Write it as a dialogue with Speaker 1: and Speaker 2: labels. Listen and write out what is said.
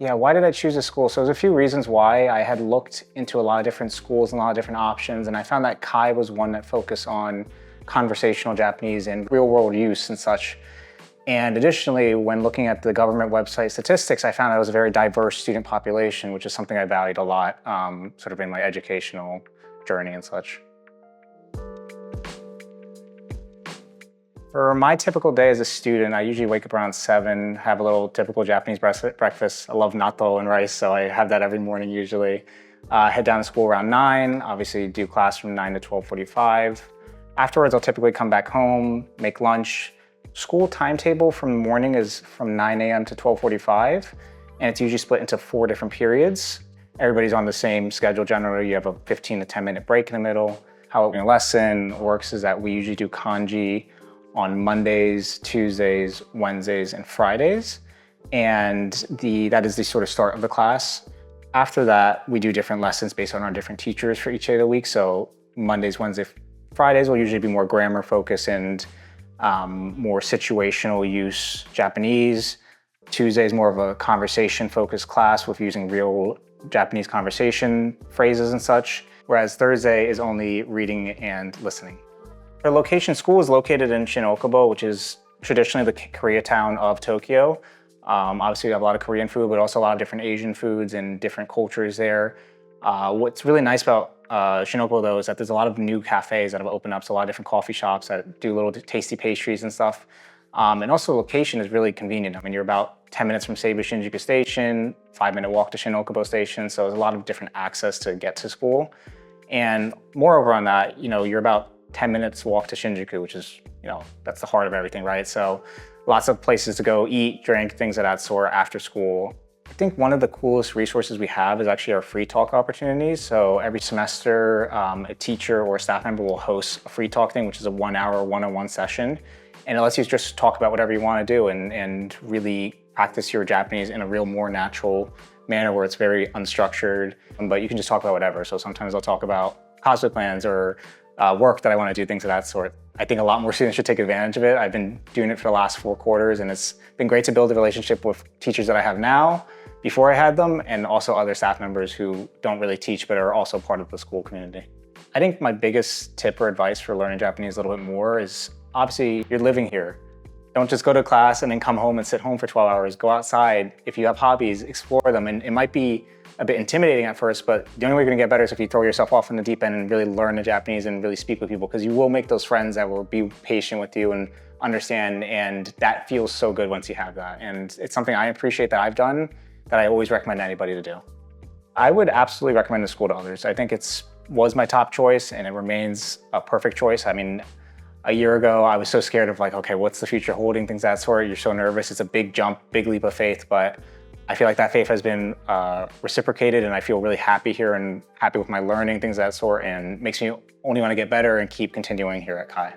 Speaker 1: Yeah, why did I choose a school? So there's a few reasons why. I had looked into a lot of different schools and a lot of different options, and I found that Kai was one that focused on conversational Japanese and real world use and such. And additionally, when looking at the government website statistics, I found that it was a very diverse student population, which is something I valued a lot, sort of in my educational journey and such. For my typical day as a student, I usually wake up around 7, have a little typical Japanese breakfast. I love natto and rice, so I have that every morning usually. Head down to school around 9, obviously do class from 9 to 12:45. Afterwards, I'll typically come back home, make lunch. School timetable from the morning is from 9 a.m. to 12:45, and it's usually split into 4 different periods. Everybody's on the same schedule generally. You have a 15 to 10-minute break in the middle. How a lesson works is that we usually do kanji on Mondays, Tuesdays, Wednesdays, and Fridays. And that is the sort of start of the class. After that, we do different lessons based on our different teachers for each day of the week. So Mondays, Wednesdays, Fridays will usually be more grammar focused and more situational use Japanese. Tuesday is more of a conversation focused class with using real Japanese conversation phrases and such. Whereas Thursday is only reading and listening. The location school is located in Shin-Okubo, which is traditionally the Koreatown of Tokyo. Obviously, we have a lot of Korean food, but also a lot of different Asian foods and different cultures there. What's really nice about Shin-Okubo, though, is that there's a lot of new cafes that have opened up, so a lot of different coffee shops that do little tasty pastries and stuff. And also, the location is really convenient. I mean, you're about 10 minutes from Seibu Shinjuku Station, 5-minute walk to Shin-Okubo Station, so there's a lot of different access to get to school. And moreover on that, you're about 10 minutes walk to Shinjuku, which is, that's the heart of everything, right? So lots of places to go eat, drink, things of that sort after school. I think one of the coolest resources we have is actually our free talk opportunities. So every semester, a teacher or a staff member will host a free talk thing, which is a 1-hour one-on-one session. And it lets you just talk about whatever you want to do and really practice your Japanese in a real, more natural manner where it's very unstructured, but you can just talk about whatever. So sometimes I'll talk about cosplay plans or work that I want to do, things of that sort. I think a lot more students should take advantage of it. I've been doing it for the last 4 quarters, and it's been great to build a relationship with teachers that I have now, before I had them, and also other staff members who don't really teach but are also part of the school community. I think my biggest tip or advice for learning Japanese a little bit more is, obviously, you're living here. Don't just go to class and then come home and sit home for 12 hours. Go outside. If you have hobbies, explore them. And it might be a bit intimidating at first, but the only way you're gonna get better is if you throw yourself off in the deep end and really learn the Japanese and really speak with people, because you will make those friends that will be patient with you and understand, and that feels so good once you have that. And it's something I appreciate that I've done that I always recommend anybody to do. I would absolutely recommend the school to others. I think was my top choice and it remains a perfect choice. I mean, a year ago, I was so scared of okay, what's the future holding, things of that sort. You're so nervous. It's a big jump, big leap of faith, but I feel like that faith has been reciprocated, and I feel really happy here and happy with my learning, things of that sort, and makes me only want to get better and keep continuing here at Kai.